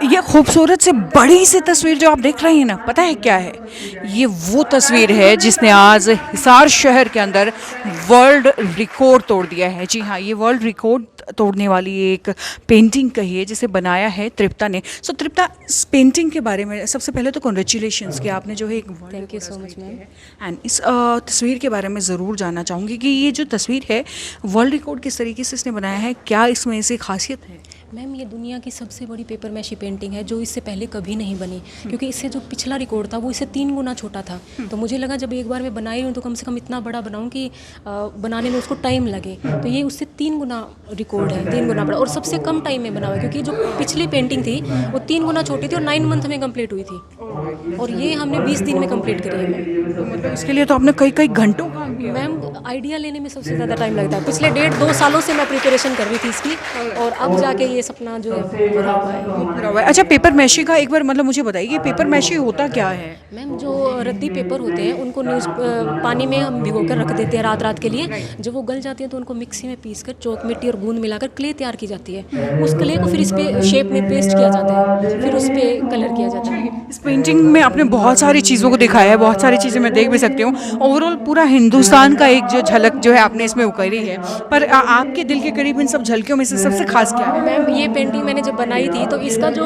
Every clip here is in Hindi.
ये खूबसूरत से बड़ी सी तस्वीर जो आप देख रहे हैं ना, पता है क्या है? ये वो तस्वीर है जिसने आज हिसार शहर के अंदर वर्ल्ड रिकॉर्ड तोड़ दिया है। जी हाँ, ये वर्ल्ड रिकॉर्ड तोड़ने वाली एक पेंटिंग कही है जिसे बनाया है तृप्ता ने। सो तृप्ता, इस पेंटिंग के बारे में सबसे पहले तो कॉन्ग्रेचुलेशंस कि आपने जो है एक thank you so much ma'am. And इस तस्वीर के बारे में ज़रूर जानना चाहूँगी कि ये जो तस्वीर है वर्ल्ड रिकॉर्ड किस तरीके से इसने बनाया है, क्या इसमें ऐसी खासियत है? मैम ये दुनिया की सबसे बड़ी पेपर मैशी पेंटिंग है जो इससे पहले कभी नहीं बनी, क्योंकि इससे जो पिछला रिकॉर्ड था वो इससे 3 गुना छोटा था। तो मुझे लगा जब एक बार मैं बनाई हूँ तो कम से कम इतना बड़ा बनाऊँ कि बनाने में उसको टाइम लगे। तो ये उससे 3 गुना रिकॉर्ड है, 3 गुना बड़ा, और सबसे कम टाइम में बना हुआ है, क्योंकि जो पिछली पेंटिंग थी वो 3 गुना छोटी थी और 9 मंथ में कंप्लीट हुई थी, और ये हमने 20 दिन में कंप्लीट करी है मैम। मतलब इसके लिए तो आपने कई कई घंटों काम किया। मैम आइडिया लेने में सबसे ज़्यादा टाइम लगता है। पिछले 1.5-2 सालों से मैं प्रिपरेशन कर रही थी इसकी, और अब जाके ये सपना जो है पूरा हुआ है। पूरा हुआ है। अच्छा, पेपर मैशी का एक बार मतलब मुझे बताइए कि पेपर मैशी होता क्या है? मैम जो रद्दी पेपर होते हैं उनको पानी में हम भिगो कर रख देते हैं रात रात के लिए। जब वो गल जाते हैं तो उनको मिक्सी में पीस कर चौक मिट्टी और गूंद मिलाकर क्ले तैयार की जाती है। उस क्ले को फिर इस पे शेप में पेस्ट किया जाता है, फिर उस पर कलर किया जाता है। इस पेंटिंग में आपने बहुत सारी चीज़ों को दिखाया है, बहुत सारी चीज़ें मैं देख भी सकती हूँ। ओवरऑल पूरा हिंदुस्तान का एक जो झलक जो है आपने इसमें उकेरी है, पर आपके दिल के करीब इन सब झलकियों में से सबसे खास क्या है? मैम ये पेंटिंग मैंने जब बनाई थी तो इसका जो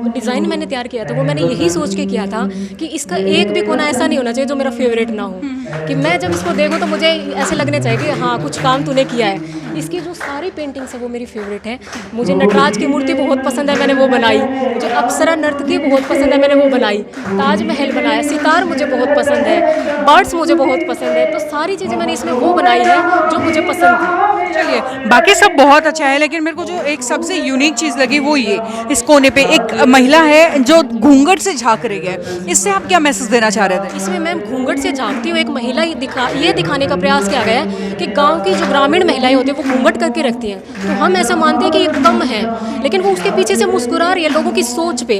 डिज़ाइन मैंने तैयार किया था वो मैंने यही सोच के किया था कि इसका एक भी कोना ऐसा नहीं होना चाहिए जो मेरा फेवरेट ना हो, कि मैं जब इसको देखूँ तो मुझे ऐसे लगने चाहिए कि हाँ कुछ काम तूने किया है। इसकी जो सारी पेंटिंग्स है वो मेरी फेवरेट है। मुझे नटराज की मूर्ति बहुत पसंद है, मैंने वो बनाई। मुझे अप्सरा नर्तकी बहुत पसंद है, मैंने वो बनाई। ताजमहल बनाया, सितार मुझे बहुत पसंद है, बर्ड्स मुझे बहुत पसंद है। तो सारी चीज़ें मैंने इसमें वो बनाई है जो मुझे पसंद थी। चलिए, बाकी सब बहुत अच्छा है, लेकिन मेरे को जो एक सबसे यूनिक चीज़ लगी वो ये, इस कोने पे एक महिला है जो घूंघट से झांक रही है। इससे आप क्या मैसेज देना चाह रहे थे? इसमें मैम घूंघट से झांकती हुई एक महिला ये दिखाने का प्रयास किया गया है कि गांव की जो ग्रामीण महिलाएं होती हैं वो घूंघट करके रखती हैं। तो हम ऐसा मानते हैं कि ये कम है, लेकिन वो उसके पीछे से मुस्कुरा रही है लोगों की सोच पे,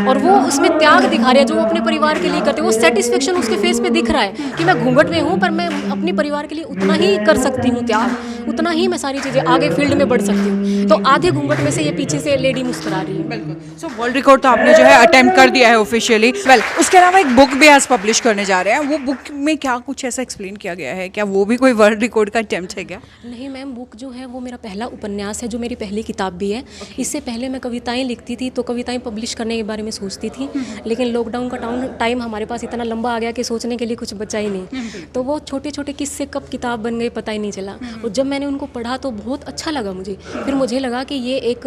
और वो उसमें त्याग दिखा रही है जो वो अपने परिवार के लिए करते हैं। वो सेटिस्फेक्शन उसके फेस पे दिख रहा है कि मैं घूंघट में हूँ पर मैं अपने परिवार के लिए उतना ही कर सकती हूँ त्याग, उतना ही मैं सारी चीज़ें आगे फील्ड में बढ़ सकती हूँ। तो आधे घूंघट में से ये पीछे से लेडी मुस्कुरा रही है। बिल्कुल। सो वर्ल्ड रिकॉर्ड तो आपने जो है अटेम्प्ट कर दिया है ऑफिशियली। वेल, उसके अलावा एक बुक भी आज पब्लिश करने जा रहे हैं। वो बुक में क्या कुछ ऐसा एक्सप्लेन किया गया है? क्या वो भी कोई वर्ल्ड रिकॉर्ड का अटेम्प्ट है क्या? नहीं मैम, बुक जो है वो मेरा पहला उपन्यास है, जो मेरी पहली किताब भी है। इससे पहले मैं कविताएं लिखती थी, तो कविताएं पब्लिश करने के बारे में सोचती थी, लेकिन लॉकडाउन का टाइम हमारे पास इतना लंबा आ गया कि सोचने के लिए कुछ बचा ही नहीं। तो वो छोटे छोटे किस्से कब किताब बन गए पता ही नहीं चला। और जब मैंने उनको पढ़ा तो बहुत अच्छा लगा मुझे। फिर मुझे लगा कि ये एक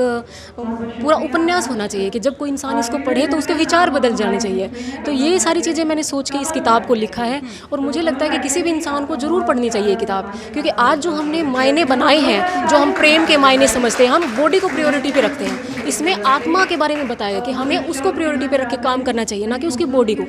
पूरा उपन्यास होना चाहिए कि जब कोई इंसान इसको पढ़े तो उसके विचार बदल जाने चाहिए। तो ये सारी चीज़ें मैंने सोच के इस किताब को लिखा है, और मुझे लगता है कि किसी भी इंसान को ज़रूर पढ़नी चाहिए ये किताब, क्योंकि आज जो हमने मायने बनाए हैं, जो हम प्रेम के मायने समझते हैं, हम बॉडी को प्रायोरिटी पे रखते हैं। इसमें आत्मा के बारे में बताया कि हमें उसको प्रायोरिटी पे रख के काम करना चाहिए, ना कि उसकी बॉडी को।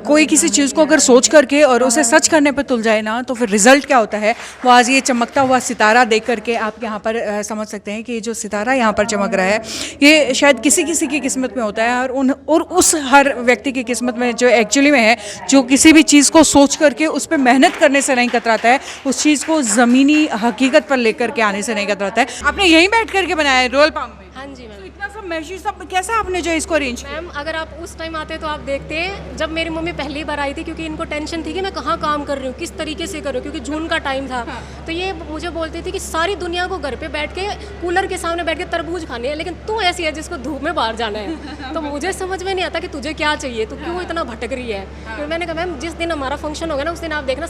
कोई किसी चीज़ को अगर सोच करके और उसे सच करने पर तुल जाए ना, तो फिर रिजल्ट क्या होता है वो आज ये चमकता हुआ सितारा देख करके आप यहाँ पर समझ सकते हैं कि जो सितारा यहाँ पर चमक रहा है ये शायद किसी किसी की किस्मत में होता है, और उस हर व्यक्ति की किस्मत में जो एक्चुअली में है, जो किसी भी चीज़ को सोच करके उस पर मेहनत करने से नहीं कतराता है, उस चीज़ को ज़मीनी हकीकत पर लेकर के आने से नहीं कतराता है। आपने यहीं बैठ करके बनाया है रोल पाम में? हाँ जी मैम। तो इतना सब मैशी सब कैसा आपने जो इसको अरेंज किया? मैम अगर आप उस टाइम आते तो आप देखते, जब मेरी मम्मी पहली बार आई थी, क्योंकि इनको टेंशन थी कि मैं कहाँ काम कर रही हूँ, किस तरीके से कर रही हूँ, क्योंकि जून का टाइम था। तो ये मुझे बोलती थी कि सारी दुनिया को घर पे बैठ के कूलर के सामने बैठ के तरबूज खाने हैं, लेकिन तू ऐसी है जिसको धूप में बाहर जाना है। तो मुझे समझ में नहीं आता कि तुझे क्या चाहिए, तू क्यों इतना भटक रही है। तो मैंने कहा मैम जिस दिन हमारा फंक्शन होगा ना उस दिन आप देखना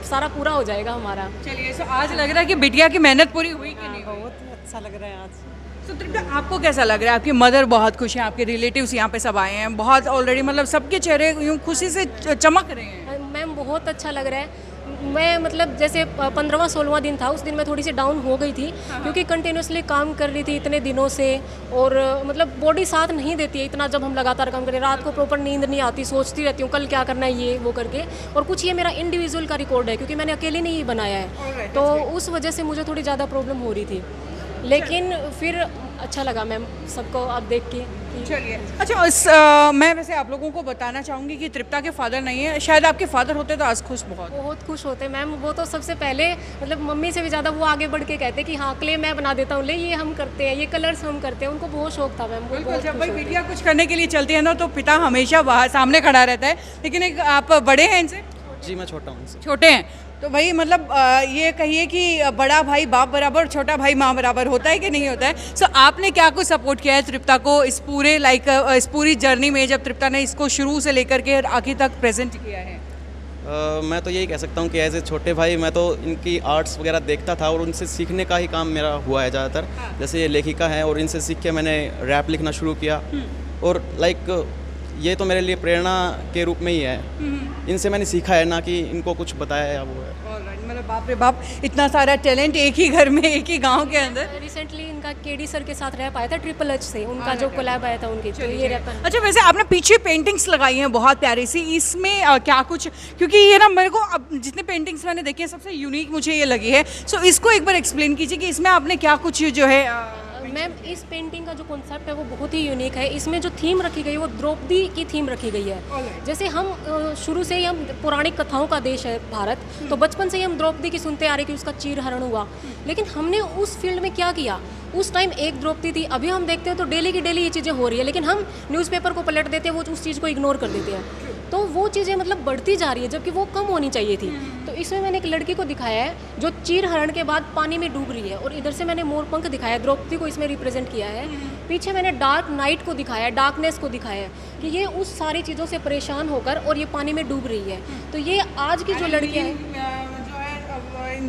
सारा पूरा हो जाएगा हमारा। चलिए, सो आज लग रहा है कि बिटिया की मेहनत पूरी हुई कि नहीं? बहुत अच्छा लग रहा है आज। तो तृप्ता, आपको कैसा लग रहा है? आपकी मदर बहुत खुश हैं, आपके रिलेटिव्स यहाँ पे सब आए हैं, बहुत ऑलरेडी मतलब सबके चेहरे यूँ खुशी से चमक रहे हैं। मैम बहुत अच्छा लग रहा है। मैं मतलब जैसे 15वां 16वां दिन था, उस दिन मैं थोड़ी सी डाउन हो गई थी, क्योंकि कंटिन्यूसली काम कर रही थी इतने दिनों से, और मतलब बॉडी साथ नहीं देती है इतना। जब हम लगातार काम करें, रात को प्रॉपर नींद नहीं आती, सोचती रहती हूँ कल क्या करना है ये वो करके। और कुछ ये मेरा इंडिविजुअल का रिकॉर्ड है, क्योंकि मैंने अकेले नहीं बनाया है, तो उस वजह से मुझे थोड़ी ज़्यादा प्रॉब्लम हो रही थी। लेकिन फिर अच्छा लगा मैम सबको अब देख के कि चलिए अच्छा मैं वैसे आप लोगों को बताना चाहूँगी कि तृप्ता के फादर नहीं है, शायद आपके फादर होते तो आज खुश बहुत खुश होते मैम। वो तो सबसे पहले मतलब मम्मी से भी ज़्यादा वो आगे बढ़ के कहते कि हाँ क्ले मैं बना देता हूँ, ले ये हम करते हैं, ये कलर्स हम करते हैं। उनको बहुत शौक था मैम। बिल्कुल, जब भाई बिटिया कुछ करने के लिए चलती है ना तो पिता हमेशा बाहर सामने खड़ा रहता है। लेकिन एक आप बड़े हैं इनसे? जी मैं छोटा हूँ। छोटे हैं तो भाई मतलब ये कहिए कि बड़ा भाई बाप बराबर, छोटा भाई माँ बराबर होता है कि नहीं होता है? सो आपने क्या कुछ सपोर्ट किया है तृप्ता को इस पूरे इस पूरी जर्नी में, जब तृप्ता ने इसको शुरू से लेकर के आखिर तक प्रेजेंट किया है? मैं तो यही कह सकता हूँ कि एज ए छोटे भाई मैं तो इनकी आर्ट्स वगैरह देखता था और उनसे सीखने का ही काम मेरा हुआ है ज़्यादातर। जैसे ये लेखिका है और इनसे सीख के मैंने रैप लिखना शुरू किया और ये तो मेरे लिए प्रेरणा के रूप में ही है। इनसे मैंने सीखा है, ना कि इनको कुछ बताया या वो है। मतलब बाप रे बाप, इतना सारा टैलेंट एक ही घर में, एक ही गांव के अंदर। रिसेंटली इनका केडी सर के साथ रैप आया था ट्रिपल एच से, उनका जो कोलैब आया था उनकी, तो ये रैप। अच्छा वैसे आपने पीछे पेंटिंग्स लगाई हैं बहुत प्यारी सी, इसमें क्या कुछ, क्योंकि ये ना मेरे को अब जितने पेंटिंग्स मैंने देखी है सबसे यूनिक मुझे ये लगी है। सो इसको एक बार एक्सप्लेन कीजिए कि इसमें आपने क्या कुछ जो है। मैम इस पेंटिंग का जो कॉन्सेप्ट है वो बहुत ही यूनिक है। इसमें जो थीम रखी गई है वो द्रौपदी की थीम रखी गई है। जैसे हम शुरू से ही हम पौराणिक कथाओं का देश है भारत, तो बचपन से ही हम द्रौपदी की सुनते आ रहे कि उसका चीरहरण हुआ। लेकिन हमने उस फील्ड में क्या किया, उस टाइम एक द्रौपदी थी, अभी हम देखते हैं तो डेली की डेली ये चीज़ें हो रही है, लेकिन हम न्यूज़पेपर को पलट देते हैं, वो उस चीज़ को इग्नोर कर देते हैं। तो वो चीज़ें मतलब बढ़ती जा रही है जबकि वो कम होनी चाहिए थी। तो इसमें मैंने एक लड़की को दिखाया है जो चीरहरण के बाद पानी में डूब रही है, और इधर से मैंने मोर पंख दिखाया है, द्रौपदी को इसमें रिप्रेजेंट किया है। पीछे मैंने डार्क नाइट को दिखाया है, डार्कनेस को दिखाया है कि ये उस सारी चीज़ों से परेशान होकर और ये पानी में डूब रही है। तो ये आज की जो लड़कियाँ हैं,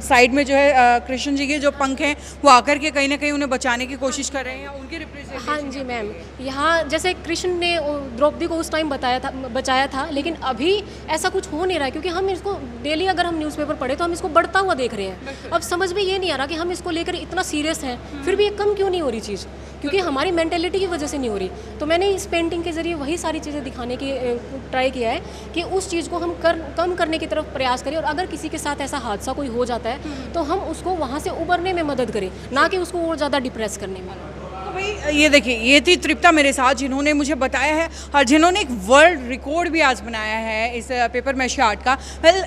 साइड में जो है कृष्ण जी के जो पंख हैं वो आकर के कहीं ना कहीं उन्हें बचाने की कोशिश कर रहे हैं, उनकी रिप्रेजेंटेशन। हाँ जी मैम, यहाँ जैसे कृष्ण ने द्रौपदी को उस टाइम बचाया था, लेकिन अभी ऐसा कुछ हो नहीं रहा है, क्योंकि हम इसको डेली अगर हम न्यूज़पेपर पढ़े तो हम इसको बढ़ता हुआ देख रहे हैं। अब समझ में ये नहीं आ रहा कि हम इसको लेकर इतना सीरियस हैं, फिर भी ये कम क्यों नहीं हो रही चीज़, क्योंकि हमारी मेंटेलिटी की वजह से नहीं हो रही। तो मैंने इस पेंटिंग के ज़रिए वही सारी चीज़ें दिखाने की ट्राई किया है कि उस चीज़ को हम कम करने की तरफ प्रयास करें, और अगर किसी के साथ ऐसा हादसा कोई हो जाता है तो हम उसको वहाँ से उबरने में मदद करें, ना कि उसको और ज़्यादा डिप्रेस करने में। भाई ये देखिए, ये थी तृप्ता मेरे साथ जिन्होंने मुझे बताया है और जिन्होंने एक वर्ल्ड रिकॉर्ड भी आज बनाया है इस पेपर मैशे आर्ट का।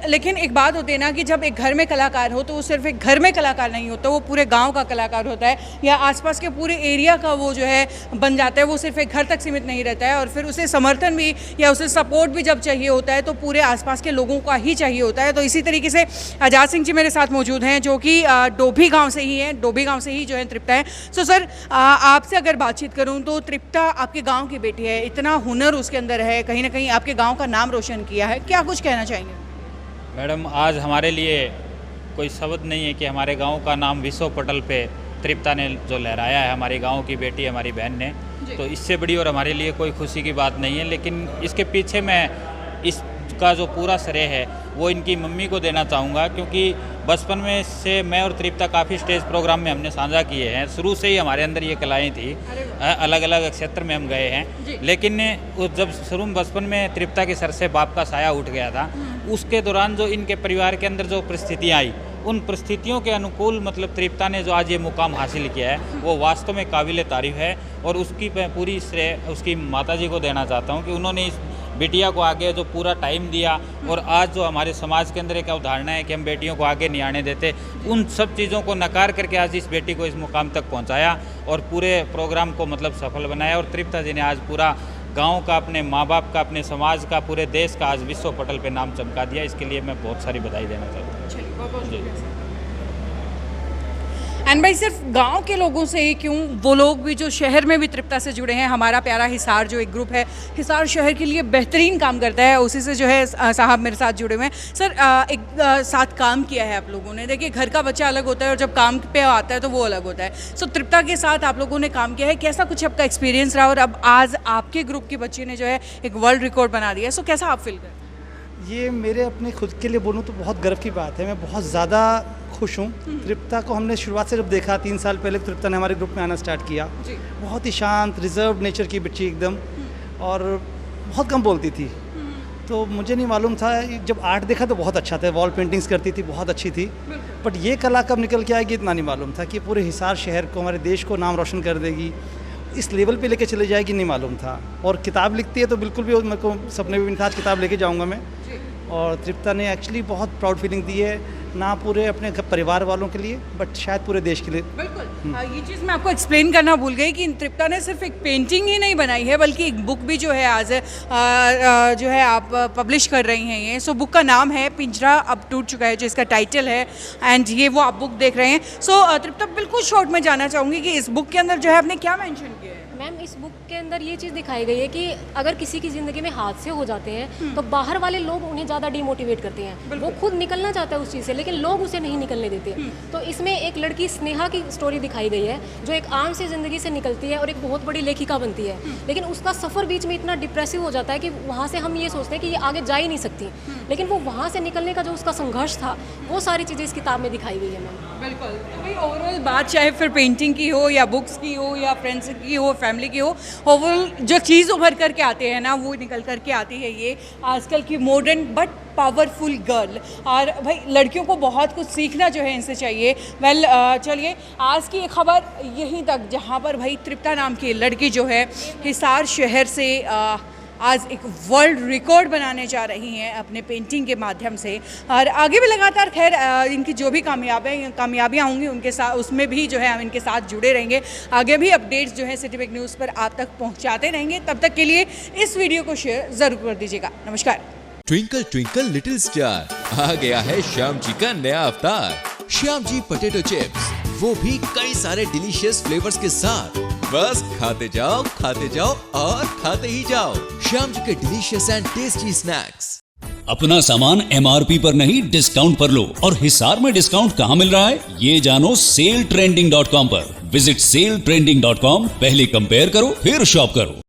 लेकिन एक बात होती है ना कि जब एक घर में कलाकार हो तो वो सिर्फ एक घर में कलाकार नहीं होता, वो पूरे गांव का कलाकार होता है, या आसपास के पूरे एरिया का वो जो है बन जाता है। वो सिर्फ एक घर तक सीमित नहीं रहता है, और फिर उसे समर्थन भी या उसे सपोर्ट भी जब चाहिए होता है तो पूरे आसपास के लोगों का ही चाहिए होता है। तो इसी तरीके से आज़ाद सिंह जी मेरे साथ मौजूद हैं, जो कि डोभी गाँव से ही हैं, डोभी गाँव से ही जो है तृप्ता है। सो सर, आपसे अगर बातचीत करूं तो तृप्ता आपके गांव की बेटी है, इतना हुनर उसके अंदर है, कहीं ना कहीं आपके गांव का नाम रोशन किया है, क्या कुछ कहना चाहेंगे? मैडम, आज हमारे लिए कोई शब्द नहीं है कि हमारे गांव का नाम विश्व पटल पे तृप्ता ने जो लहराया है, हमारी गांव की बेटी, हमारी बहन ने, तो इससे बड़ी और हमारे लिए कोई खुशी की बात नहीं है। लेकिन इसके पीछे मैं इसका जो पूरा श्रेय है वो इनकी मम्मी को देना चाहूँगा, क्योंकि बचपन में से मैं और तृप्ता काफ़ी स्टेज प्रोग्राम में हमने साझा किए हैं। शुरू से ही हमारे अंदर ये कलाएं थी, अलग अलग क्षेत्र में हम गए हैं। लेकिन जब शुरू में बचपन में तृप्ता के सर से बाप का साया उठ गया था, उसके दौरान जो इनके परिवार के अंदर जो परिस्थितियाँ आई, उन परिस्थितियों के अनुकूल मतलब तृप्ता ने जो आज ये मुकाम हासिल किया है वो वास्तव में काबिल तारीफ़ है। और उसकी पूरी श्रेय उसकी माताजी को देना चाहता हूँ कि उन्होंने इस बेटिया को आगे जो पूरा टाइम दिया, और आज जो हमारे समाज के अंदर एक अवधारणा है कि हम बेटियों को आगे नहीं आने देते, उन सब चीज़ों को नकार करके आज इस बेटी को इस मुकाम तक पहुंचाया और पूरे प्रोग्राम को मतलब सफल बनाया। और तृप्ता जी ने आज पूरा गांव का, अपने माँ बाप का, अपने समाज का, पूरे देश का आज विश्व पटल पे नाम चमका दिया। इसके लिए मैं बहुत सारी बधाई देना चाहता हूँ। एंड भाई सिर्फ गांव के लोगों से ही क्यों, वो लोग भी जो शहर में भी तृप्ता से जुड़े हैं। हमारा प्यारा हिसार जो एक ग्रुप है, हिसार शहर के लिए बेहतरीन काम करता है, उसी से जो है साहब मेरे साथ जुड़े हुए हैं। सर, एक साथ काम किया है आप लोगों ने। देखिए, घर का बच्चा अलग होता है और जब काम पे आता है तो वो अलग होता है। सो तृप्ता के साथ आप लोगों ने काम किया है, कैसा कुछ आपका एक्सपीरियंस रहा, और अब आज आपके ग्रुप की बच्ची ने जो है एक वर्ल्ड रिकॉर्ड बना दिया है, सो कैसा आप फील करते हैं? ये मेरे अपने खुद के लिए बोलूँ तो बहुत गर्व की बात है। मैं बहुत ज़्यादा खुश हूँ। तृप्ता को हमने शुरुआत से जब देखा 3 साल पहले, तृप्ता ने हमारे ग्रुप में आना स्टार्ट किया। बहुत ही शांत, रिजर्व नेचर की बच्ची एकदम, और बहुत कम बोलती थी। तो मुझे नहीं मालूम था, जब आर्ट देखा तो बहुत अच्छा था, वॉल पेंटिंग्स करती थी, बहुत अच्छी थी, बट ये कला कब निकल के आएगी इतना नहीं मालूम था कि पूरे हिसार शहर को, हमारे देश को नाम रोशन कर देगी, इस लेवल पे लेके चले जाएगी, नहीं मालूम था। और किताब लिखती है तो बिल्कुल भी मेरे को सपने भी नहीं था, आज किताब लेके जाऊँगा मैं। और तृप्ता ने एक्चुअली बहुत प्राउड फीलिंग दी है, ना पूरे अपने परिवार वालों के लिए बट शायद पूरे देश के लिए। बिल्कुल ये चीज़ मैं आपको एक्सप्लेन करना भूल गई कि तृप्ता ने सिर्फ एक पेंटिंग ही नहीं बनाई है बल्कि एक बुक भी जो है आज जो है आप पब्लिश कर रही हैं ये। सो बुक का नाम है पिंजरा अब टूट चुका है, जो इसका टाइटल है, एंड ये वो आप बुक देख रहे हैं। सो तृप्ता बिल्कुल शॉर्ट में जानना चाहूँगी कि इस बुक के अंदर जो है आपने क्या मेंशन किया है? मैम इस बुक के अंदर ये चीज़ दिखाई गई है कि अगर किसी की ज़िंदगी में हादसे हो जाते हैं तो बाहर वाले लोग उन्हें ज़्यादा डिमोटिवेट करते हैं, वो खुद निकलना चाहता है उस चीज़ से लेकिन लोग उसे नहीं निकलने देते। तो इसमें एक लड़की स्नेहा की स्टोरी दिखाई गई है जो एक आम सी ज़िंदगी से निकलती है और एक बहुत बड़ी लेखिका बनती है, लेकिन उसका सफ़र बीच में इतना डिप्रेसिव हो जाता है कि वहाँ से हम ये सोचते हैं कि ये आगे जा ही नहीं सकती, लेकिन वो वहाँ से निकलने का जो उसका संघर्ष था वो सारी चीज़ें इस किताब में दिखाई गई है मैम। बिल्कुल, तो भाई ओवरऑल बात चाहे फिर पेंटिंग की हो या बुक्स की हो या फ्रेंड्स की हो, फैमिली की हो, ओवरऑल जो चीज़ उभर करके आते हैं ना वो निकल करके आती है ये आजकल की मॉडर्न बट पावरफुल गर्ल। और भाई लड़कियों को बहुत कुछ सीखना जो है इनसे चाहिए। वेल चलिए आज की ये खबर यहीं तक, जहाँ पर भाई तृप्ता नाम की लड़की जो है हिसार शहर से आज एक वर्ल्ड रिकॉर्ड बनाने जा रही हैं अपने पेंटिंग के माध्यम से, और आगे भी लगातार खैर इनकी जो भी कामयाबियाँ होंगी उनके साथ, उसमें भी जो है हम इनके साथ जुड़े रहेंगे। आगे भी अपडेट्स जो है सिटी वेक न्यूज़ पर आप तक पहुंचाते रहेंगे। तब तक के लिए इस वीडियो को शेयर ज़रूर कर दीजिएगा। नमस्कार। ट्विंकल ट्विंकल लिटिल स्टार, आ गया है श्याम जी का नया अवतार, श्याम जी पोटैटो चिप्स, वो भी कई सारे डिलीशियस फ्लेवर्स के साथ। बस खाते जाओ और खाते ही जाओ श्याम जी के डिलीशियस एंड टेस्टी स्नैक्स। अपना सामान MRP पर नहीं डिस्काउंट पर लो, और हिसार में डिस्काउंट कहाँ मिल रहा है ये जानो SaleTrending.com पर। विजिट SaleTrending.com, पहले कंपेयर करो फिर शॉप करो।